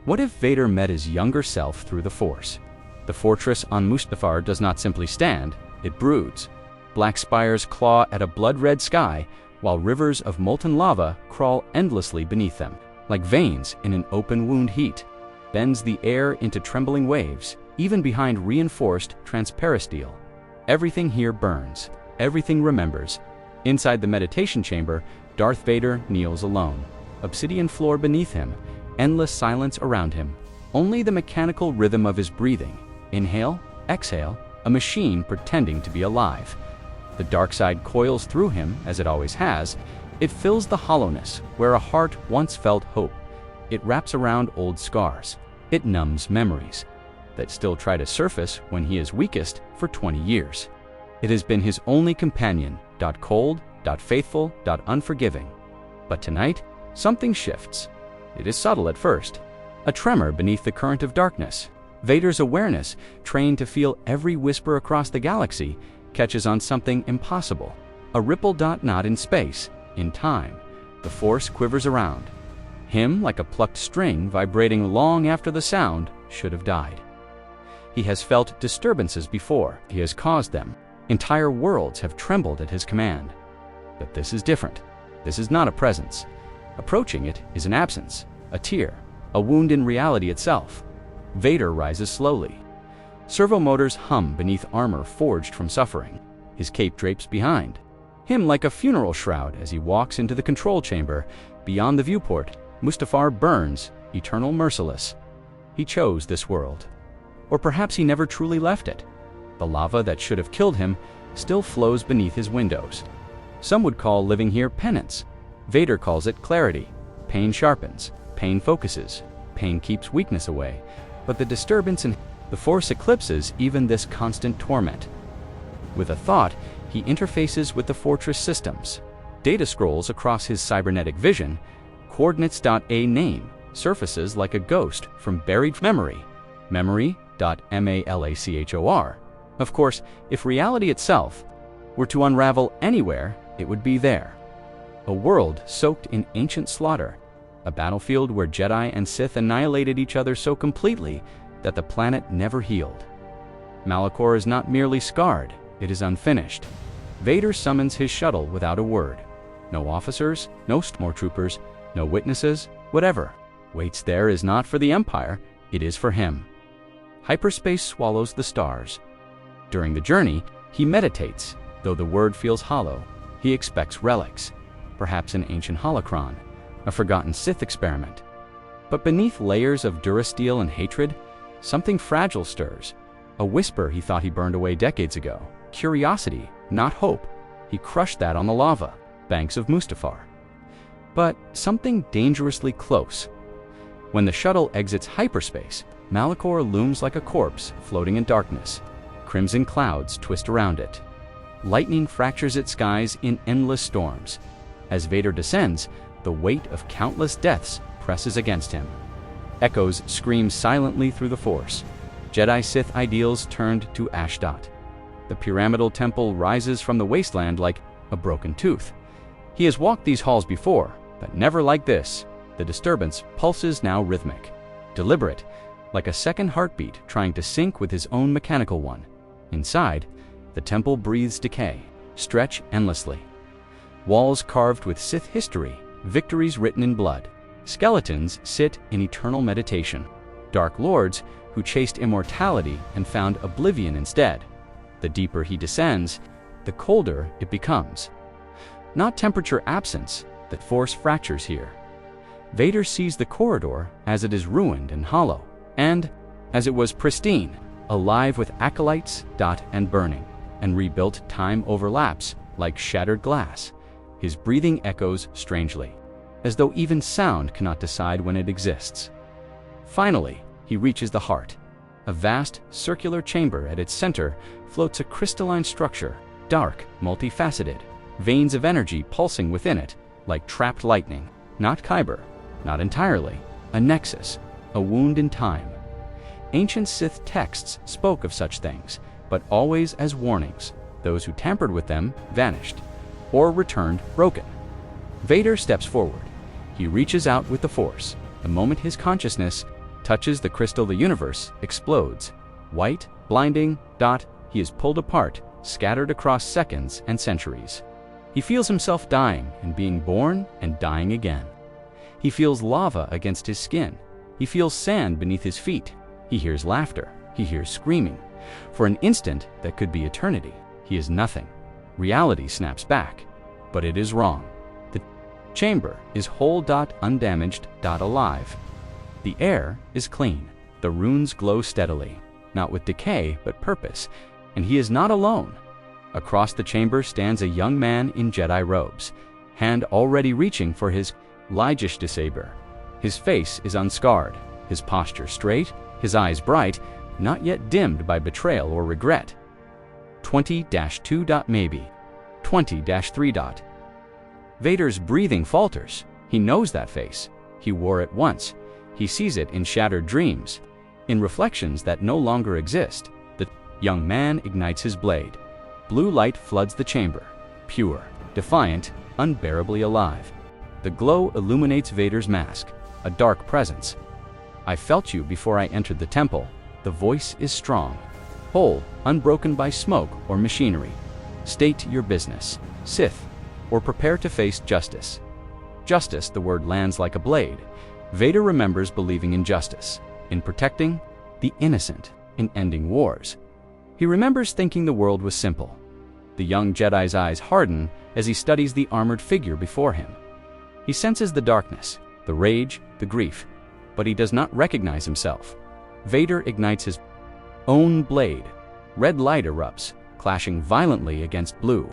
What if Vader met his younger self through the Force? The fortress on Mustafar does not simply stand, it broods. Black spires claw at a blood-red sky, while rivers of molten lava crawl endlessly beneath them, like veins in an open wound heat, bends the air into trembling waves, even behind reinforced transparisteel. Everything here burns, everything remembers. Inside the meditation chamber, Darth Vader kneels alone. Obsidian floor beneath him, endless silence around him. Only the mechanical rhythm of his breathing. Inhale, exhale, a machine pretending to be alive. The dark side coils through him, as it always has. It fills the hollowness where a heart once felt hope. It wraps around old scars. It numbs memories that still try to surface when he is weakest for 20 years. It has been his only companion, cold, faithful, unforgiving. But tonight, something shifts. It is subtle at first, a tremor beneath the current of darkness. Vader's awareness, trained to feel every whisper across the galaxy, catches on something impossible. A ripple not in space, in time. The Force quivers around him like a plucked string vibrating long after the sound should have died. He has felt disturbances before. He has caused them. Entire worlds have trembled at his command. But this is different. This is not a presence. Approaching it is an absence, a tear, a wound in reality itself. Vader rises slowly. Servo motors hum beneath armor forged from suffering. His cape drapes behind him like a funeral shroud as he walks into the control chamber. Beyond the viewport, Mustafar burns, eternal, merciless. He chose this world. Or perhaps he never truly left it. The lava that should have killed him still flows beneath his windows. Some would call living here penance. Vader calls it clarity. Pain sharpens, pain focuses, pain keeps weakness away. But the disturbance in the Force eclipses even this constant torment. With a thought, he interfaces with the fortress systems. Data scrolls across his cybernetic vision. Coordinates.a name surfaces like a ghost from buried memory. Memory.malachor. Of course, if reality itself were to unravel anywhere, it would be there. A world soaked in ancient slaughter. A battlefield where Jedi and Sith annihilated each other so completely that the planet never healed. Malachor is not merely scarred, it is unfinished. Vader summons his shuttle without a word. No officers, no stormtroopers, no witnesses, whatever waits there is not for the Empire, it is for him. Hyperspace swallows the stars. During the journey, he meditates, though the word feels hollow. He expects relics, perhaps an ancient holocron, a forgotten Sith experiment. But beneath layers of durasteel and hatred, something fragile stirs. A whisper he thought he burned away decades ago. Curiosity, not hope. He crushed that on the lava banks of Mustafar. But something dangerously close. When the shuttle exits hyperspace, Malachor looms like a corpse floating in darkness. Crimson clouds twist around it. Lightning fractures its skies in endless storms. As Vader descends, the weight of countless deaths presses against him. Echoes scream silently through the Force. Jedi Sith ideals turned to ash dot. The pyramidal temple rises from the wasteland like a broken tooth. He has walked these halls before, but never like this. The disturbance pulses now rhythmic, deliberate, like a second heartbeat trying to sync with his own mechanical one. Inside, the temple breathes decay, stretch endlessly. Walls carved with Sith history, victories written in blood. Skeletons sit in eternal meditation. Dark lords who chased immortality and found oblivion instead. The deeper he descends, the colder it becomes. Not temperature absence that Force fractures here. Vader sees the corridor as it is ruined and hollow, and as it was pristine, alive with acolytes, and burning, and rebuilt time overlaps like shattered glass. His breathing echoes strangely, as though even sound cannot decide when it exists. Finally, he reaches the heart. A vast, circular chamber at its center floats a crystalline structure, dark, multifaceted, veins of energy pulsing within it like trapped lightning. Not Kyber, not entirely, a nexus, a wound in time. Ancient Sith texts spoke of such things, but always as warnings. Those who tampered with them vanished, or returned broken. Vader steps forward. He reaches out with the Force. The moment his consciousness touches the crystal, the universe explodes. White, blinding, he is pulled apart, scattered across seconds and centuries. He feels himself dying and being born and dying again. He feels lava against his skin. He feels sand beneath his feet. He hears laughter. He hears screaming. For an instant that could be eternity, he is nothing. Reality snaps back, but it is wrong. The chamber is whole, undamaged, alive. The air is clean. The runes glow steadily, not with decay, but purpose, and he is not alone. Across the chamber stands a young man in Jedi robes, hand already reaching for his lightsaber saber. His face is unscarred, his posture straight, his eyes bright, not yet dimmed by betrayal or regret. 20-2. Maybe. 20-3. Vader's breathing falters. He knows that face. He wore it once. He sees it in shattered dreams, in reflections that no longer exist. The young man ignites his blade. Blue light floods the chamber, pure, defiant, unbearably alive. The glow illuminates Vader's mask, a dark presence. I felt you before I entered the temple. The voice is strong, whole, unbroken by smoke or machinery. State your business, Sith, or prepare to face justice. Justice, the word lands like a blade. Vader remembers believing in justice, in protecting the innocent, in ending wars. He remembers thinking the world was simple. The young Jedi's eyes harden as he studies the armored figure before him. He senses the darkness, the rage, the grief, but he does not recognize himself. Vader ignites his own blade. Red light erupts, clashing violently against blue.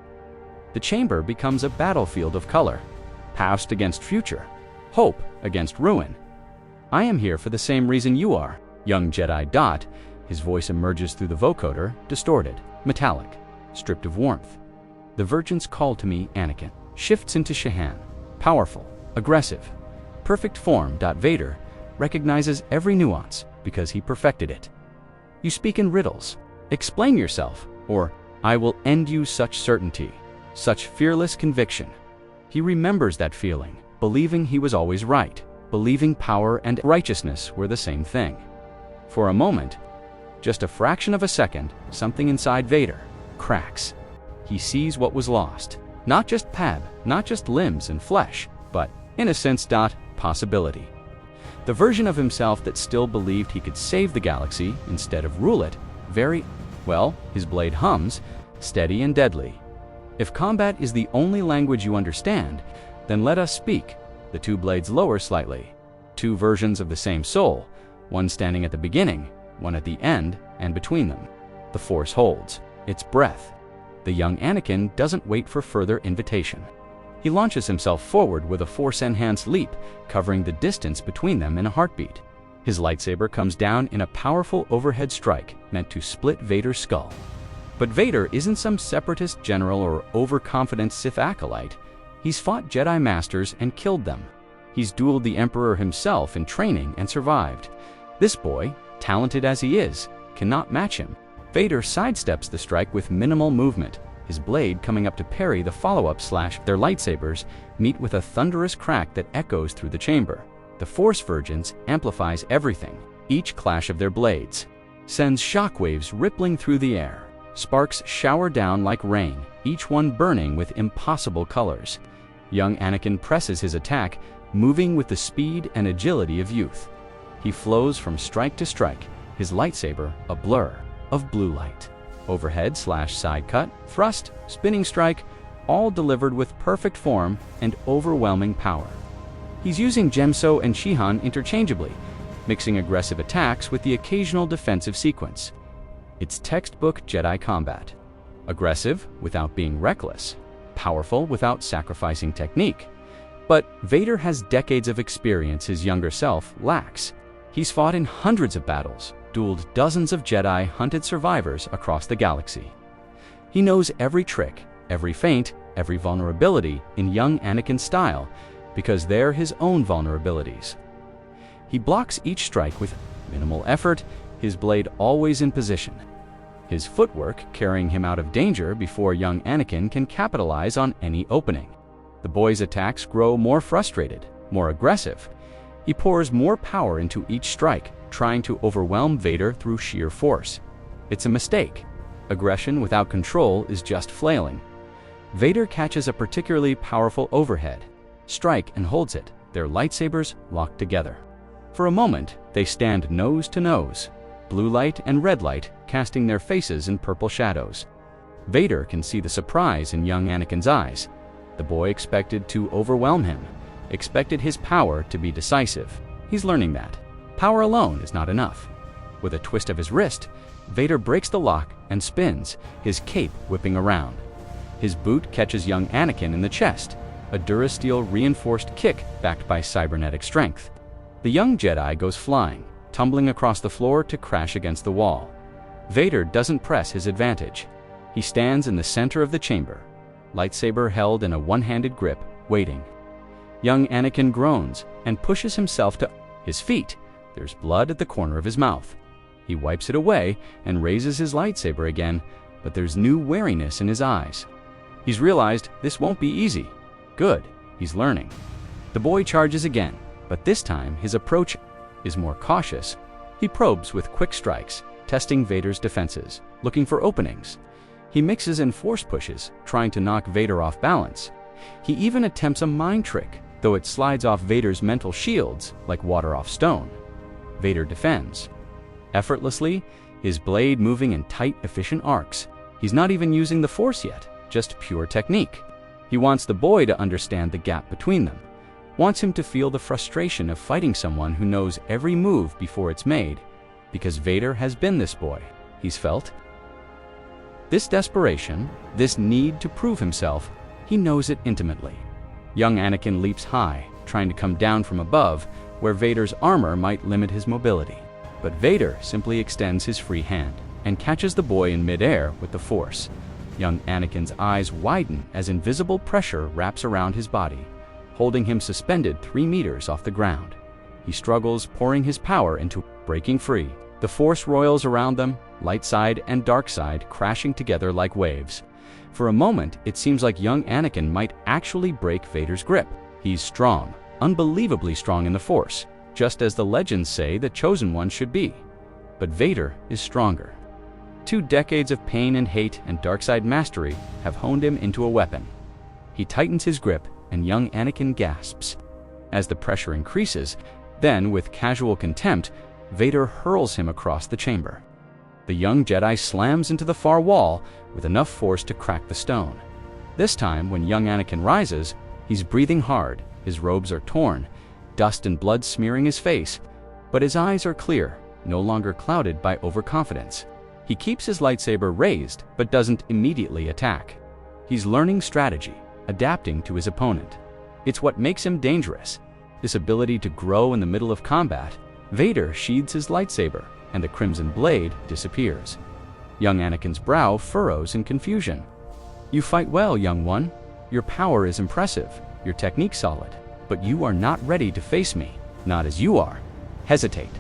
The chamber becomes a battlefield of color, past against future, hope against ruin. I am here for the same reason you are, young Jedi. His voice emerges through the vocoder, distorted, metallic, stripped of warmth. The vergence call to me, Anakin, shifts into Shahan, powerful, aggressive, perfect form. Vader recognizes every nuance because he perfected it. You speak in riddles. Explain yourself, or I will end you. Such certainty, such fearless conviction. He remembers that feeling, believing he was always right, believing power and righteousness were the same thing. For a moment, just a fraction of a second, something inside Vader cracks. He sees what was lost. Not just Pab, not just limbs and flesh, but innocence. Possibility. The version of himself that still believed he could save the galaxy instead of rule it. Very well, his blade hums, steady and deadly. If combat is the only language you understand, then let us speak. The two blades lower slightly. Two versions of the same soul, one standing at the beginning, one at the end, and between them. The Force holds its breath. The young Anakin doesn't wait for further invitation. He launches himself forward with a Force-enhanced leap, covering the distance between them in a heartbeat. His lightsaber comes down in a powerful overhead strike meant to split Vader's skull. But Vader isn't some separatist general or overconfident Sith acolyte. He's fought Jedi Masters and killed them. He's dueled the Emperor himself in training and survived. This boy, talented as he is, cannot match him. Vader sidesteps the strike with minimal movement, his blade coming up to parry the follow-up slash. Their lightsabers meet with a thunderous crack that echoes through the chamber. The Force vergence amplifies everything. Each clash of their blades sends shockwaves rippling through the air. Sparks shower down like rain, each one burning with impossible colors. Young Anakin presses his attack, moving with the speed and agility of youth. He flows from strike to strike, his lightsaber a blur of blue light. Overhead slash side cut, thrust, spinning strike, all delivered with perfect form and overwhelming power. He's using Gemso and Shihan interchangeably, mixing aggressive attacks with the occasional defensive sequence. It's textbook Jedi combat. Aggressive without being reckless, powerful without sacrificing technique. But Vader has decades of experience his younger self lacks. He's fought in hundreds of battles, dueled dozens of Jedi, hunted survivors across the galaxy. He knows every trick, every feint, every vulnerability in young Anakin's style, because they're his own vulnerabilities. He blocks each strike with minimal effort, his blade always in position. His footwork carrying him out of danger before young Anakin can capitalize on any opening. The boy's attacks grow more frustrated, more aggressive. He pours more power into each strike, trying to overwhelm Vader through sheer force. It's a mistake. Aggression without control is just flailing. Vader catches a particularly powerful overhead strike and holds it, their lightsabers locked together. For a moment, they stand nose to nose, blue light and red light casting their faces in purple shadows. Vader can see the surprise in young Anakin's eyes. The boy expected to overwhelm him, expected his power to be decisive. He's learning that power alone is not enough. With a twist of his wrist, Vader breaks the lock and spins, his cape whipping around. His boot catches young Anakin in the chest, a Durasteel reinforced kick backed by cybernetic strength. The young Jedi goes flying, tumbling across the floor to crash against the wall. Vader doesn't press his advantage. He stands in the center of the chamber, lightsaber held in a one-handed grip, waiting. Young Anakin groans and pushes himself to his feet. There's blood at the corner of his mouth. He wipes it away and raises his lightsaber again, but there's new wariness in his eyes. He's realized this won't be easy. Good, he's learning. The boy charges again, but this time his approach is more cautious. He probes with quick strikes, testing Vader's defenses, looking for openings. He mixes in force pushes, trying to knock Vader off balance. He even attempts a mind trick, though it slides off Vader's mental shields like water off stone. Vader defends. Effortlessly, his blade moving in tight, efficient arcs. He's not even using the force yet, just pure technique. He wants the boy to understand the gap between them, wants him to feel the frustration of fighting someone who knows every move before it's made, because Vader has been this boy. He's felt this desperation, this need to prove himself. He knows it intimately. Young Anakin leaps high, trying to come down from above, where Vader's armor might limit his mobility. But Vader simply extends his free hand and catches the boy in midair with the Force. Young Anakin's eyes widen as invisible pressure wraps around his body, holding him suspended 3 meters off the ground. He struggles, pouring his power into breaking free. The Force roils around them, light side and dark side crashing together like waves. For a moment, it seems like young Anakin might actually break Vader's grip. He's strong, unbelievably strong in the Force, just as the legends say the Chosen One should be. But Vader is stronger. 2 decades of pain and hate and dark-side mastery have honed him into a weapon. He tightens his grip, and young Anakin gasps. As the pressure increases, then, with casual contempt, Vader hurls him across the chamber. The young Jedi slams into the far wall with enough force to crack the stone. This time, when young Anakin rises, he's breathing hard, his robes are torn, dust and blood smearing his face, but his eyes are clear, no longer clouded by overconfidence. He keeps his lightsaber raised, but doesn't immediately attack. He's learning strategy, adapting to his opponent. It's what makes him dangerous, this ability to grow in the middle of combat. Vader sheathes his lightsaber, and the crimson blade disappears. Young Anakin's brow furrows in confusion. You fight well, young one. Your power is impressive, your technique solid, but you are not ready to face me, not as you are. Hesitate.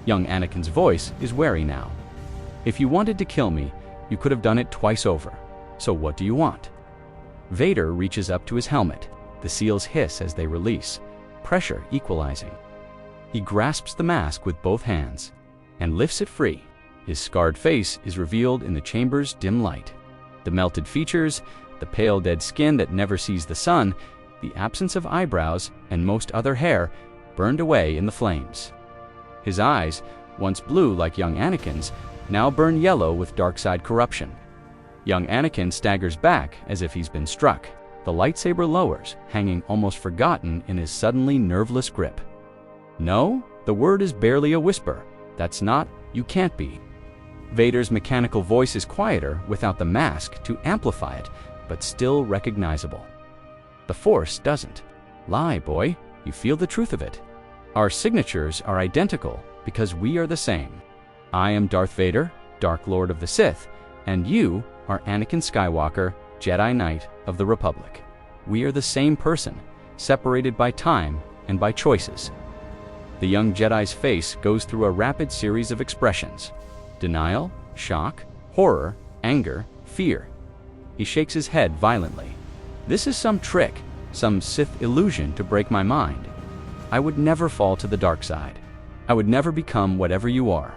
Young Anakin's voice is wary now. If you wanted to kill me, you could have done it twice over. So what do you want? Vader reaches up to his helmet. The seals hiss as they release, pressure equalizing. He grasps the mask with both hands and lifts it free. His scarred face is revealed in the chamber's dim light. The melted features, the pale dead skin that never sees the sun, the absence of eyebrows and most other hair burned away in the flames. His eyes, once blue like young Anakin's, now burn yellow with dark-side corruption. Young Anakin staggers back as if he's been struck. The lightsaber lowers, hanging almost forgotten in his suddenly nerveless grip. No, the word is barely a whisper. That's not, you can't be. Vader's mechanical voice is quieter without the mask to amplify it, but still recognizable. The Force doesn't lie, boy. You feel the truth of it. Our signatures are identical because we are the same. I am Darth Vader, Dark Lord of the Sith, and you are Anakin Skywalker, Jedi Knight of the Republic. We are the same person, separated by time and by choices. The young Jedi's face goes through a rapid series of expressions: denial, shock, horror, anger, fear. He shakes his head violently. This is some trick, some Sith illusion to break my mind. I would never fall to the dark side. I would never become whatever you are."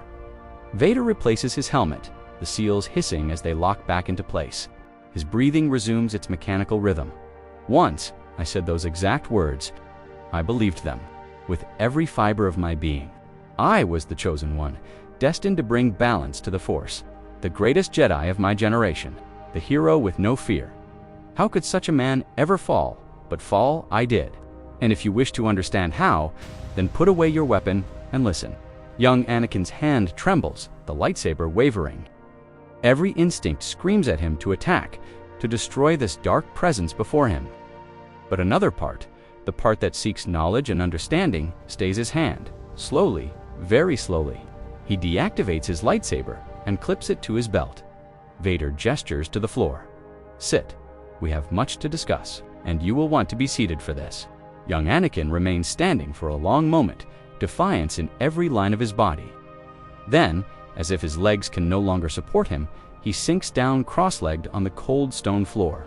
Vader replaces his helmet, the seals hissing as they lock back into place. His breathing resumes its mechanical rhythm. Once, I said those exact words. I believed them, with every fiber of my being. I was the chosen one, destined to bring balance to the Force, the greatest Jedi of my generation, the hero with no fear. How could such a man ever fall? But fall I did. And if you wish to understand how, then put away your weapon and listen. Young Anakin's hand trembles, the lightsaber wavering. Every instinct screams at him to attack, to destroy this dark presence before him. But another part, the part that seeks knowledge and understanding, stays his hand. Slowly, very slowly, he deactivates his lightsaber and clips it to his belt. Vader gestures to the floor. "Sit. We have much to discuss, and you will want to be seated for this." Young Anakin remains standing for a long moment, defiance in every line of his body. Then, as if his legs can no longer support him, he sinks down cross-legged on the cold stone floor.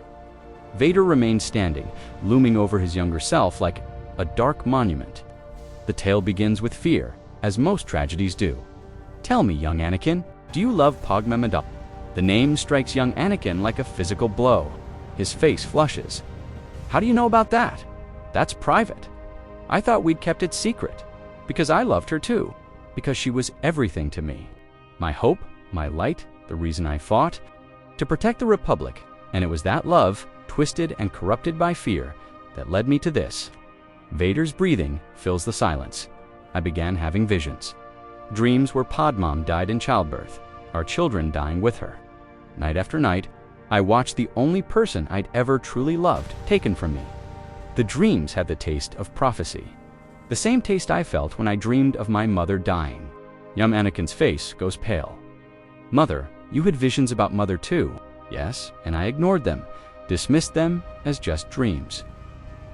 Vader remains standing, looming over his younger self like a dark monument. The tale begins with fear, as most tragedies do. "Tell me, young Anakin, do you love Padme Amidala?" The name strikes young Anakin like a physical blow. His face flushes. "How do you know about that? That's private. I thought we'd kept it secret. Because I loved her too. Because she was everything to me. My hope, my light, the reason I fought. To protect the Republic. And it was that love, twisted and corrupted by fear, that led me to this." Vader's breathing fills the silence. I began having visions. Dreams where Padmé died in childbirth, our children dying with her. Night after night, I watched the only person I'd ever truly loved taken from me. The dreams had the taste of prophecy. The same taste I felt when I dreamed of my mother dying. Young Anakin's face goes pale. "Mother, you had visions about Mother too." "Yes, and I ignored them, dismissed them as just dreams.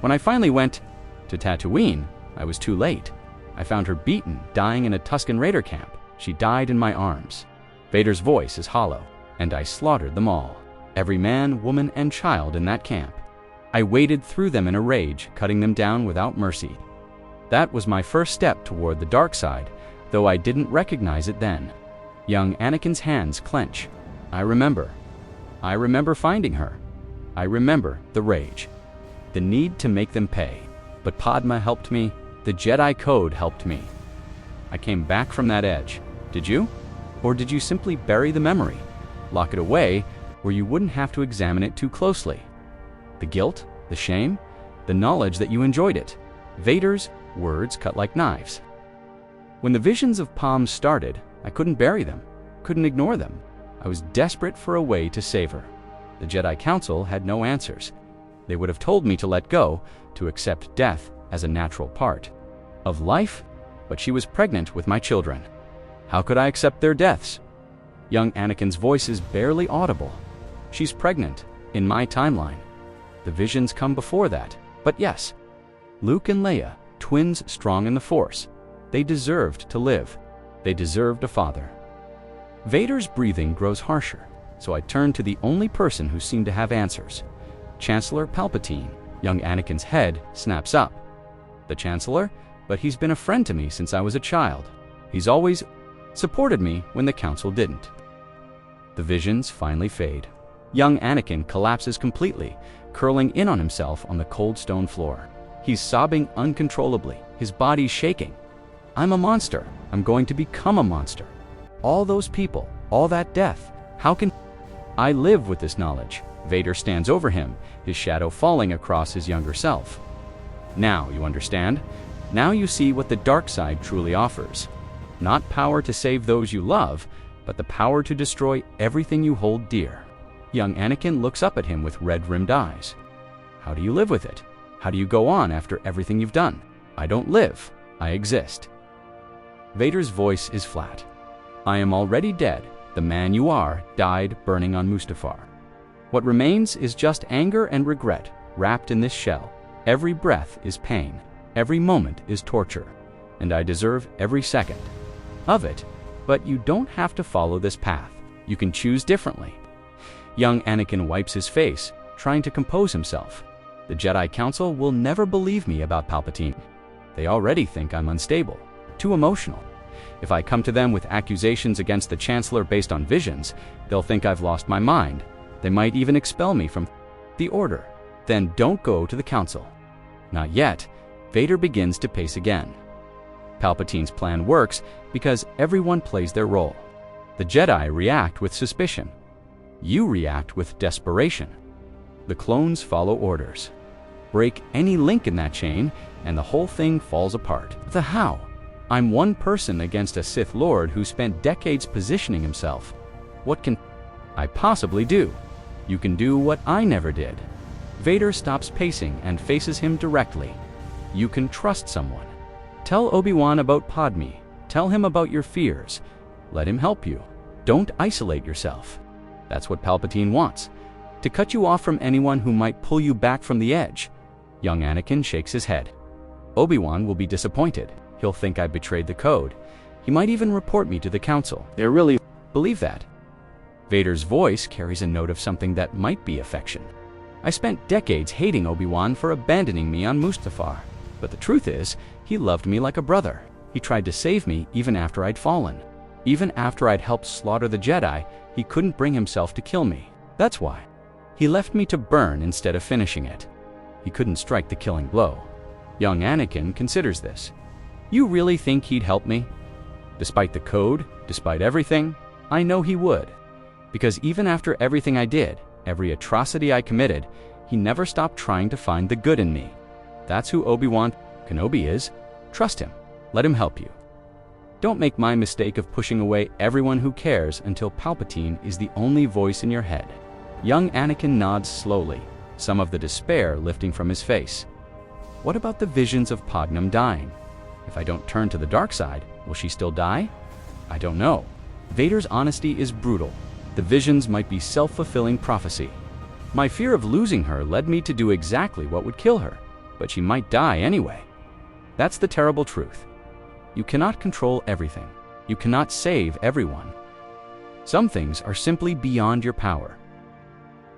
When I finally went to Tatooine, I was too late. I found her beaten, dying in a Tusken Raider camp. She died in my arms." Vader's voice is hollow. "And I slaughtered them all. Every man, woman, and child in that camp. I waded through them in a rage, cutting them down without mercy. That was my first step toward the dark side, though I didn't recognize it then." Young Anakin's hands clench. I remember finding her. I remember the rage. The need to make them pay. But Padme helped me. The Jedi Code helped me. I came back from that edge. Did you? Or did you simply bury the memory? Lock it away where you wouldn't have to examine it too closely? The guilt? The shame? The knowledge that you enjoyed it? Vader's words cut like knives. When the visions of Palm started, I couldn't bury them, couldn't ignore them. I was desperate for a way to save her. The Jedi Council had no answers. They would have told me to let go, to accept death as a natural part of life, but she was pregnant with my children. How could I accept their deaths? Young Anakin's voice is barely audible. She's pregnant, in my timeline. The visions come before that, but yes, Luke and Leia, twins strong in the Force. They deserved to live. They deserved a father. Vader's breathing grows harsher, so I turn to the only person who seemed to have answers. Chancellor Palpatine. Young Anakin's head snaps up. The Chancellor? But he's been a friend to me since I was a child. He's always supported me when the Council didn't. The visions finally fade. Young Anakin collapses completely, curling in on himself on the cold stone floor. He's sobbing uncontrollably, his body shaking. I'm a monster. I'm going to become a monster. All those people, all that death, how can I live with this knowledge? Vader stands over him, his shadow falling across his younger self. Now you understand? Now you see what the dark side truly offers. Not power to save those you love, but the power to destroy everything you hold dear. Young Anakin looks up at him with red-rimmed eyes. How do you live with it? How do you go on after everything you've done? I don't live. I exist. Vader's voice is flat. I am already dead. The man you are died burning on Mustafar. What remains is just anger and regret wrapped in this shell. Every breath is pain. Every moment is torture. And I deserve every second of it. But you don't have to follow this path. You can choose differently. Young Anakin wipes his face, trying to compose himself. The Jedi Council will never believe me about Palpatine. They already think I'm unstable, too emotional. If I come to them with accusations against the Chancellor based on visions, they'll think I've lost my mind. They might even expel me from the Order. Then don't go to the Council. Not yet. Vader begins to pace again. Palpatine's plan works because everyone plays their role. The Jedi react with suspicion. You react with desperation. The clones follow orders. Break any link in that chain, and the whole thing falls apart. The how? I'm one person against a Sith Lord who spent decades positioning himself. What can I possibly do? You can do what I never did. Vader stops pacing and faces him directly. You can trust someone. Tell Obi-Wan about Padme. Tell him about your fears. Let him help you. Don't isolate yourself. That's what Palpatine wants. To cut you off from anyone who might pull you back from the edge. Young Anakin shakes his head. Obi-Wan will be disappointed. He'll think I betrayed the code. He might even report me to the Council. They really believe that. Vader's voice carries a note of something that might be affection. I spent decades hating Obi-Wan for abandoning me on Mustafar. But the truth is, he loved me like a brother. He tried to save me even after I'd fallen. Even after I'd helped slaughter the Jedi, he couldn't bring himself to kill me. That's why. He left me to burn instead of finishing it. He couldn't strike the killing blow. Young Anakin considers this. You really think he'd help me? Despite the code, despite everything, I know he would. Because even after everything I did, every atrocity I committed, he never stopped trying to find the good in me. That's who Obi-Wan Kenobi is. Trust him. Let him help you. Don't make my mistake of pushing away everyone who cares until Palpatine is the only voice in your head. Young Anakin nods slowly, some of the despair lifting from his face. What about the visions of Padme dying? If I don't turn to the dark side, will she still die? I don't know. Vader's honesty is brutal. The visions might be self-fulfilling prophecy. My fear of losing her led me to do exactly what would kill her, but she might die anyway. That's the terrible truth. You cannot control everything. You cannot save everyone. Some things are simply beyond your power.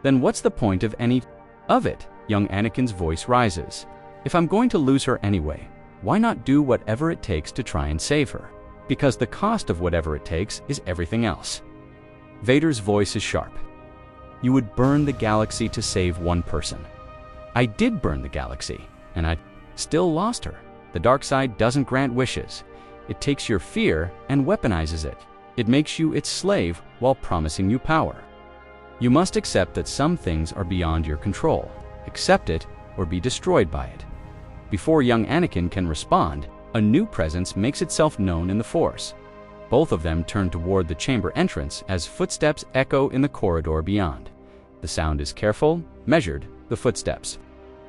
Then what's the point of any of it? Young Anakin's voice rises. If I'm going to lose her anyway, why not do whatever it takes to try and save her? Because the cost of whatever it takes is everything else. Vader's voice is sharp. You would burn the galaxy to save one person. I did burn the galaxy, and I still lost her. The dark side doesn't grant wishes. It takes your fear and weaponizes it. It makes you its slave while promising you power. You must accept that some things are beyond your control. Accept it or be destroyed by it. Before young Anakin can respond, a new presence makes itself known in the Force. Both of them turn toward the chamber entrance as footsteps echo in the corridor beyond. The sound is careful, measured, the footsteps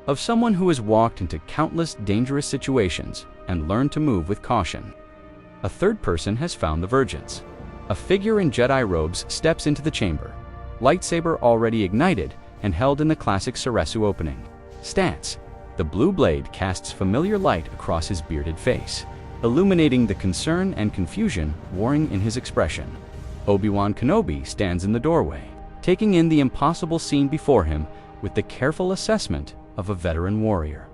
of someone who has walked into countless dangerous situations and learned to move with caution. A third person has found the vergence. A figure in Jedi robes steps into the chamber, lightsaber already ignited and held in the classic Ceresu opening. Stance. The blue blade casts familiar light across his bearded face, illuminating the concern and confusion warring in his expression. Obi-Wan Kenobi stands in the doorway, taking in the impossible scene before him with the careful assessment of a veteran warrior.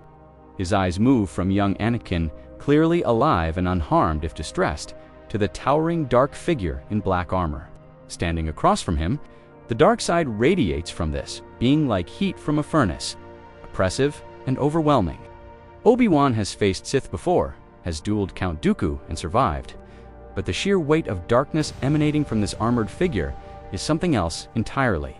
His eyes move from young Anakin, clearly alive and unharmed if distressed, to the towering dark figure in black armor. Standing across from him, the dark side radiates from this, being like heat from a furnace, oppressive and overwhelming. Obi-Wan has faced Sith before, has dueled Count Dooku and survived, but the sheer weight of darkness emanating from this armored figure is something else entirely.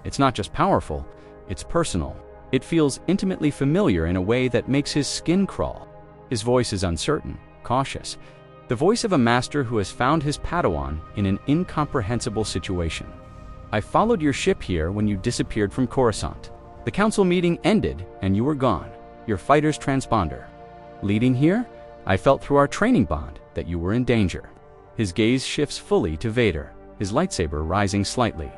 It's not just powerful, it's personal. It feels intimately familiar in a way that makes his skin crawl. His voice is uncertain, cautious, the voice of a master who has found his Padawan in an incomprehensible situation. I followed your ship here when you disappeared from Coruscant. The council meeting ended and you were gone, your fighter's transponder. Leading here, I felt through our training bond that you were in danger. His gaze shifts fully to Vader, his lightsaber rising slightly.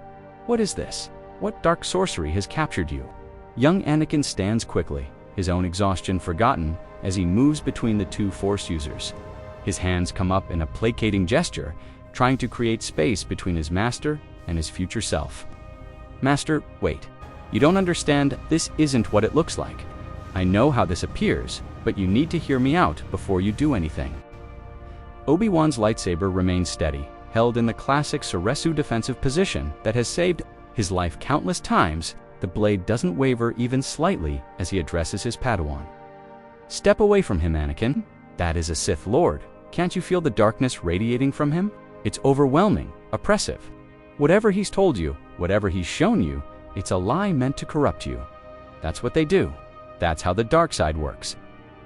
What is this? What dark sorcery has captured you? Young Anakin stands quickly, his own exhaustion forgotten as he moves between the two Force users. His hands come up in a placating gesture, trying to create space between his master and his future self. Master, wait. You don't understand, this isn't what it looks like. I know how this appears, but you need to hear me out before you do anything. Obi-Wan's lightsaber remains steady, held in the classic Soresu defensive position that has saved his life countless times. The blade doesn't waver even slightly as he addresses his Padawan. "Step away from him, Anakin. That is a Sith Lord. Can't you feel the darkness radiating from him? It's overwhelming, oppressive. Whatever he's told you, whatever he's shown you, it's a lie meant to corrupt you. That's what they do. That's how the dark side works."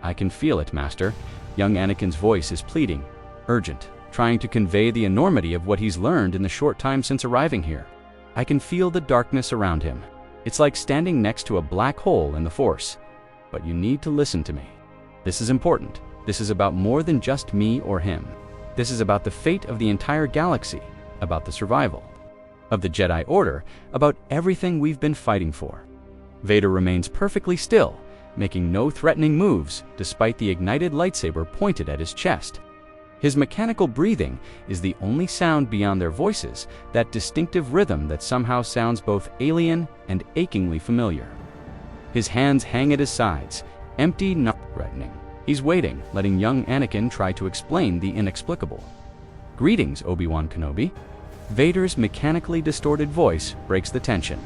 "I can feel it, Master." Young Anakin's voice is pleading, urgent, trying to convey the enormity of what he's learned in the short time since arriving here. "I can feel the darkness around him. It's like standing next to a black hole in the Force. But you need to listen to me. This is important. This is about more than just me or him. This is about the fate of the entire galaxy, about the survival of the Jedi Order, about everything we've been fighting for." Vader remains perfectly still, making no threatening moves despite the ignited lightsaber pointed at his chest. His mechanical breathing is the only sound beyond their voices, that distinctive rhythm that somehow sounds both alien and achingly familiar. His hands hang at his sides, empty, not threatening. He's waiting, letting young Anakin try to explain the inexplicable. "Greetings, Obi-Wan Kenobi." Vader's mechanically distorted voice breaks the tension.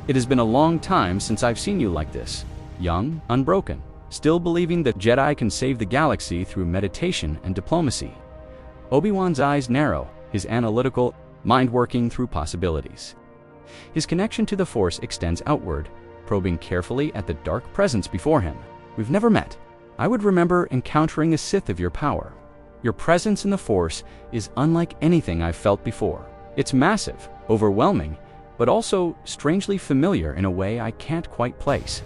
"It has been a long time since I've seen you like this. Young, unbroken, still believing that Jedi can save the galaxy through meditation and diplomacy." Obi-Wan's eyes narrow, his analytical mind working through possibilities. His connection to the Force extends outward, probing carefully at the dark presence before him. "We've never met. I would remember encountering a Sith of your power. Your presence in the Force is unlike anything I've felt before. It's massive, overwhelming, but also strangely familiar in a way I can't quite place.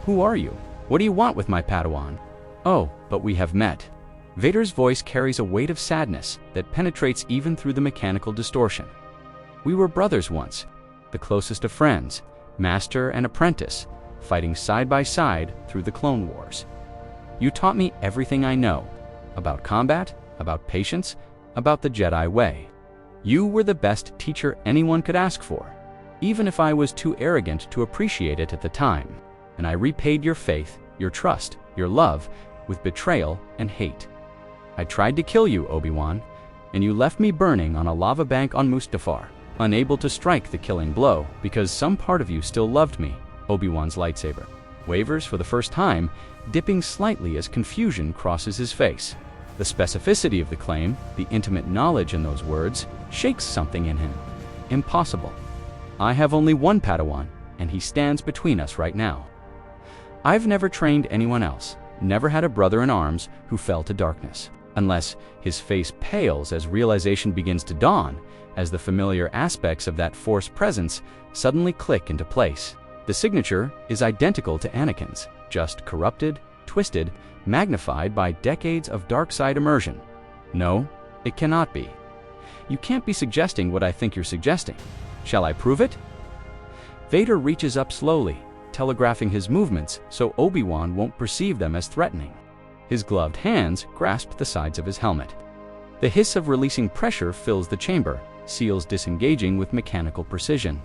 Who are you? What do you want with my Padawan?" "Oh, but we have met." Vader's voice carries a weight of sadness that penetrates even through the mechanical distortion. "We were brothers once, the closest of friends, master and apprentice, fighting side by side through the Clone Wars. You taught me everything I know, about combat, about patience, about the Jedi way. You were the best teacher anyone could ask for, even if I was too arrogant to appreciate it at the time. And I repaid your faith, your trust, your love, with betrayal and hate. I tried to kill you, Obi-Wan, and you left me burning on a lava bank on Mustafar, unable to strike the killing blow because some part of you still loved me." Obi-Wan's lightsaber wavers for the first time, dipping slightly as confusion crosses his face. The specificity of the claim, the intimate knowledge in those words, shakes something in him. Impossible. I have only one Padawan, and he stands between us right now. I've never trained anyone else, never had a brother in arms who fell to darkness. Unless his face pales as realization begins to dawn, as the familiar aspects of that Force presence suddenly click into place. The signature is identical to Anakin's, just corrupted, twisted, magnified by decades of dark side immersion. No, it cannot be. You can't be suggesting what I think you're suggesting. Shall I prove it? Vader reaches up slowly, telegraphing his movements so Obi-Wan won't perceive them as threatening. His gloved hands grasp the sides of his helmet. The hiss of releasing pressure fills the chamber, seals disengaging with mechanical precision.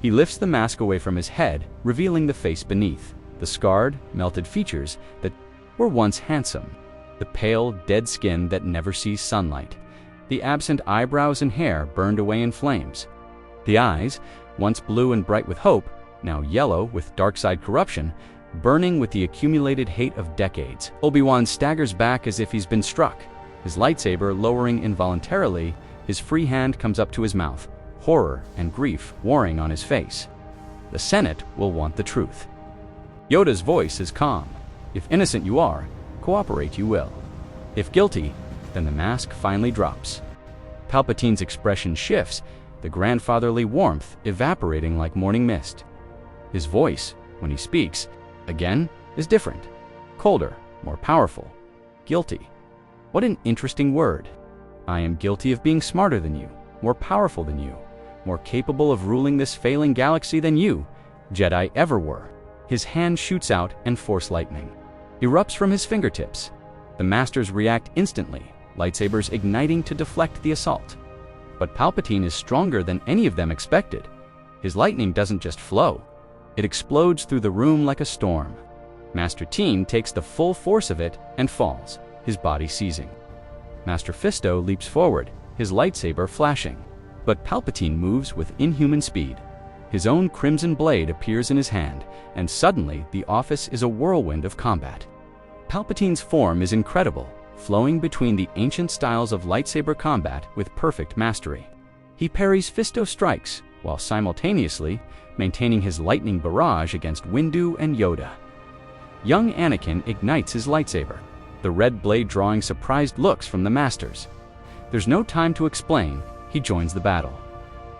He lifts the mask away from his head, revealing the face beneath, the scarred, melted features that were once handsome, the pale, dead skin that never sees sunlight, the absent eyebrows and hair burned away in flames, the eyes, once blue and bright with hope, now yellow with dark side corruption, burning with the accumulated hate of decades. Obi-Wan staggers back as if he's been struck, his lightsaber lowering involuntarily. His free hand comes up to his mouth, horror and grief warring on his face. The Senate will want the truth. Yoda's voice is calm. If innocent you are, cooperate you will. If guilty, then the mask finally drops. Palpatine's expression shifts, the grandfatherly warmth evaporating like morning mist. His voice, when he speaks, again, is different. Colder, more powerful. Guilty. What an interesting word. I am guilty of being smarter than you, more powerful than you, more capable of ruling this failing galaxy than you, Jedi, ever were. His hand shoots out and Force lightning erupts from his fingertips. The Masters react instantly, lightsabers igniting to deflect the assault. But Palpatine is stronger than any of them expected. His lightning doesn't just flow. It explodes through the room like a storm. Master Teen takes the full force of it and falls, his body seizing. Master Fisto leaps forward, his lightsaber flashing. But Palpatine moves with inhuman speed. His own crimson blade appears in his hand, and suddenly the office is a whirlwind of combat. Palpatine's form is incredible, flowing between the ancient styles of lightsaber combat with perfect mastery. He parries Fisto's strikes, while simultaneously maintaining his lightning barrage against Windu and Yoda. Young Anakin ignites his lightsaber, the red blade drawing surprised looks from the masters. There's no time to explain, he joins the battle,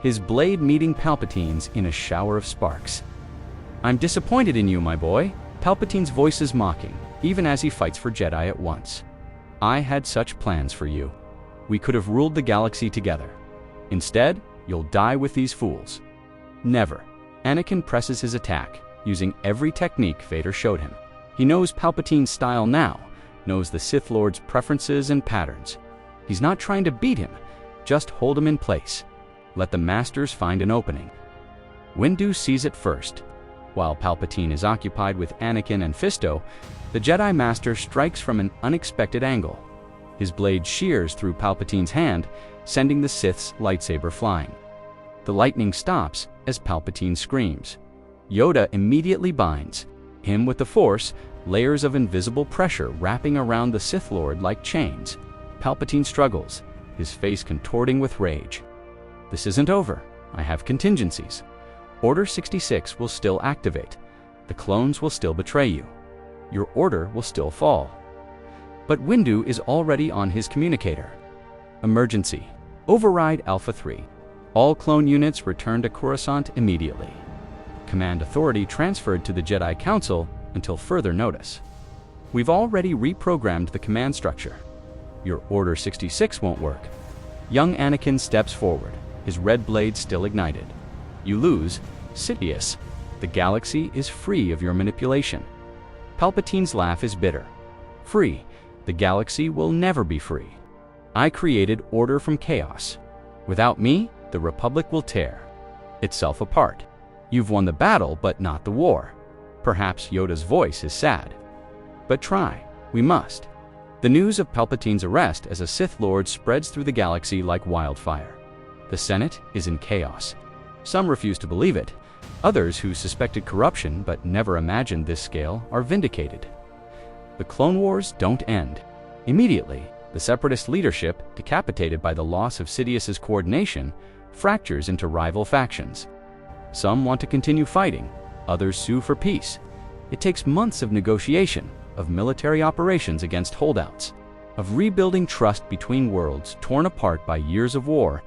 his blade meeting Palpatine's in a shower of sparks. "I'm disappointed in you, my boy," Palpatine's voice is mocking, even as he fights for Jedi at once. "I had such plans for you. We could have ruled the galaxy together. Instead, you'll die with these fools." Never. Anakin presses his attack, using every technique Vader showed him. He knows Palpatine's style now, knows the Sith Lord's preferences and patterns. He's not trying to beat him, just hold him in place. Let the masters find an opening. Windu sees it first. While Palpatine is occupied with Anakin and Fisto, the Jedi Master strikes from an unexpected angle. His blade shears through Palpatine's hand, sending the Sith's lightsaber flying. The lightning stops as Palpatine screams. Yoda immediately binds, him with the Force, layers of invisible pressure wrapping around the Sith Lord like chains. Palpatine struggles, his face contorting with rage. "This isn't over. I have contingencies. Order 66 will still activate. The clones will still betray you. Your order will still fall." But Windu is already on his communicator. "Emergency. Override Alpha 3. All clone units return to Coruscant immediately. Command authority transferred to the Jedi Council until further notice. We've already reprogrammed the command structure. Your Order 66 won't work." Young Anakin steps forward, his red blade still ignited. "You lose, Sidious. The galaxy is free of your manipulation." Palpatine's laugh is bitter. "Free? The galaxy will never be free. I created order from chaos. Without me, the Republic will tear itself apart. You've won the battle, but not the war." Perhaps Yoda's voice is sad. "But try. We must." The news of Palpatine's arrest as a Sith Lord spreads through the galaxy like wildfire. The Senate is in chaos. Some refuse to believe it. Others who suspected corruption but never imagined this scale are vindicated. The Clone Wars don't end. Immediately, the Separatist leadership, decapitated by the loss of Sidious's coordination, fractures into rival factions. Some want to continue fighting, others sue for peace. It takes months of negotiation, of military operations against holdouts, of rebuilding trust between worlds torn apart by years of war,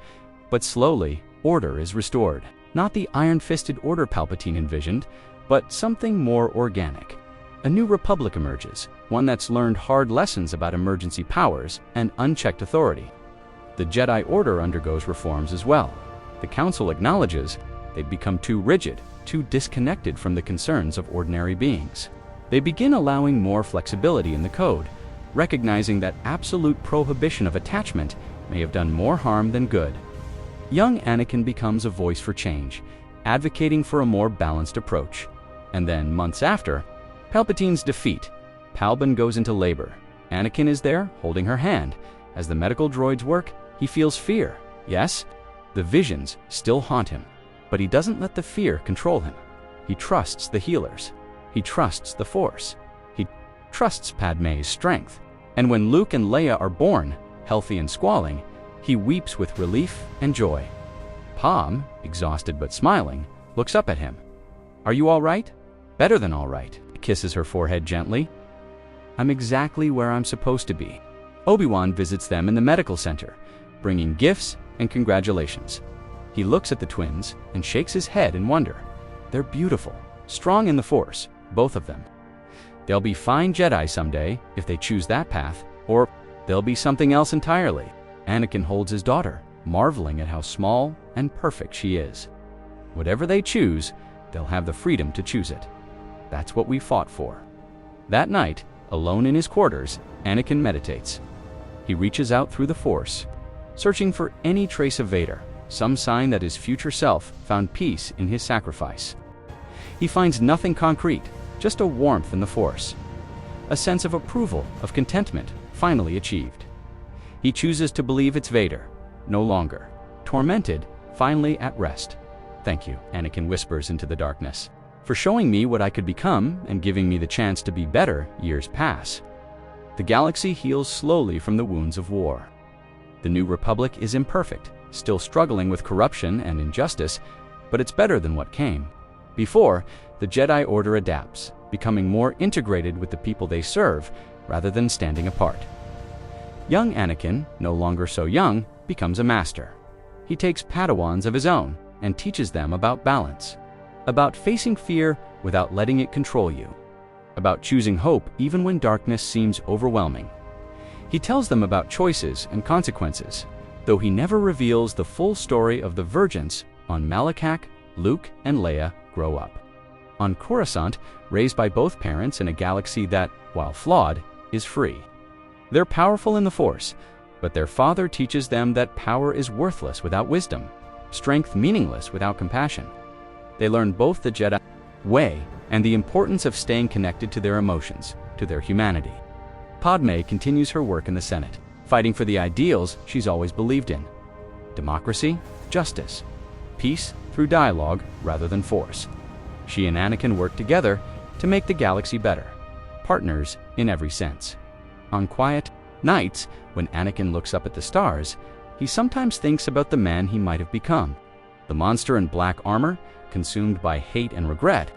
but slowly, order is restored. Not the iron-fisted order Palpatine envisioned, but something more organic. A new republic emerges, one that's learned hard lessons about emergency powers and unchecked authority. The Jedi Order undergoes reforms as well. The Council acknowledges they've become too rigid, too disconnected from the concerns of ordinary beings. They begin allowing more flexibility in the code, recognizing that absolute prohibition of attachment may have done more harm than good. Young Anakin becomes a voice for change, advocating for a more balanced approach. And then, months after, Palpatine's defeat, Palban goes into labor. Anakin is there, holding her hand. As the medical droids work, he feels fear. Yes, the visions still haunt him, but he doesn't let the fear control him. He trusts the healers. He trusts the Force. He trusts Padmé's strength. And when Luke and Leia are born, healthy and squalling, he weeps with relief and joy. Palm, exhausted but smiling, looks up at him. "Are you all right?" "Better than all right." He kisses her forehead gently. "I'm exactly where I'm supposed to be." Obi-Wan visits them in the medical center, bringing gifts and congratulations. He looks at the twins and shakes his head in wonder. They're beautiful, strong in the Force, both of them. They'll be fine Jedi someday if they choose that path, or they'll be something else entirely. Anakin holds his daughter, marveling at how small and perfect she is. Whatever they choose, they'll have the freedom to choose it. That's what we fought for. That night, alone in his quarters, Anakin meditates. He reaches out through the Force, searching for any trace of Vader, some sign that his future self found peace in his sacrifice. He finds nothing concrete, just a warmth in the Force, a sense of approval, of contentment, finally achieved. He chooses to believe it's Vader, no longer. Tormented, finally at rest. "Thank you," Anakin whispers into the darkness, "for showing me what I could become and giving me the chance to be better." Years pass. The galaxy heals slowly from the wounds of war. The New Republic is imperfect, still struggling with corruption and injustice, but it's better than what came. Before, the Jedi Order adapts, becoming more integrated with the people they serve, rather than standing apart. Young Anakin, no longer so young, becomes a master. He takes Padawans of his own and teaches them about balance, about facing fear without letting it control you, about choosing hope even when darkness seems overwhelming. He tells them about choices and consequences, though he never reveals the full story of the vergence. On Malachor, Luke and Leia grow up. On Coruscant, raised by both parents in a galaxy that, while flawed, is free. They're powerful in the Force, but their father teaches them that power is worthless without wisdom, strength meaningless without compassion. They learn both the Jedi way and the importance of staying connected to their emotions, to their humanity. Padme continues her work in the Senate, fighting for the ideals she's always believed in: democracy, justice, peace through dialogue rather than force. She and Anakin work together to make the galaxy better, partners in every sense. On quiet nights, when Anakin looks up at the stars, he sometimes thinks about the man he might have become. The monster in black armor, consumed by hate and regret.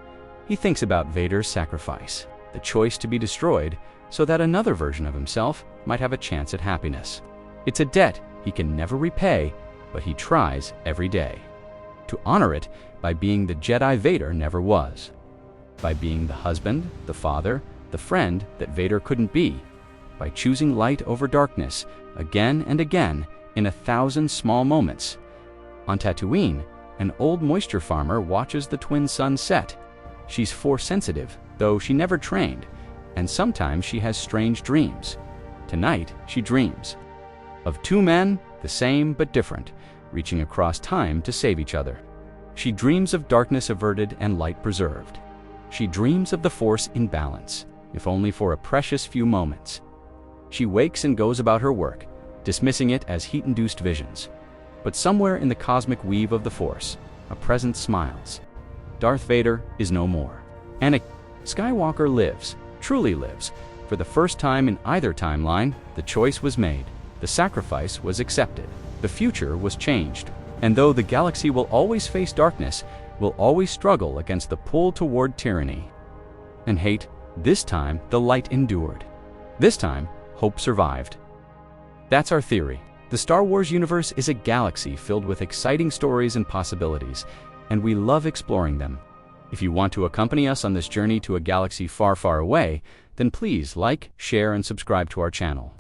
He thinks about Vader's sacrifice, the choice to be destroyed so that another version of himself might have a chance at happiness. It's a debt he can never repay, but he tries every day to honor it by being the Jedi Vader never was, by being the husband, the father, the friend that Vader couldn't be, by choosing light over darkness again and again in 1,000 small moments. On Tatooine, an old moisture farmer watches the twin suns set. She's Force-sensitive, though she never trained, and sometimes she has strange dreams. Tonight, she dreams of two men, the same but different, reaching across time to save each other. She dreams of darkness averted and light preserved. She dreams of the Force in balance, if only for a precious few moments. She wakes and goes about her work, dismissing it as heat-induced visions. But somewhere in the cosmic weave of the Force, a presence smiles. Darth Vader is no more. Anakin Skywalker lives, truly lives. For the first time in either timeline, the choice was made. The sacrifice was accepted. The future was changed. And though the galaxy will always face darkness, will always struggle against the pull toward tyranny and hate, this time the light endured. This time, hope survived. That's our theory. The Star Wars universe is a galaxy filled with exciting stories and possibilities, and we love exploring them. If you want to accompany us on this journey to a galaxy far, far away, then please like, share, and subscribe to our channel.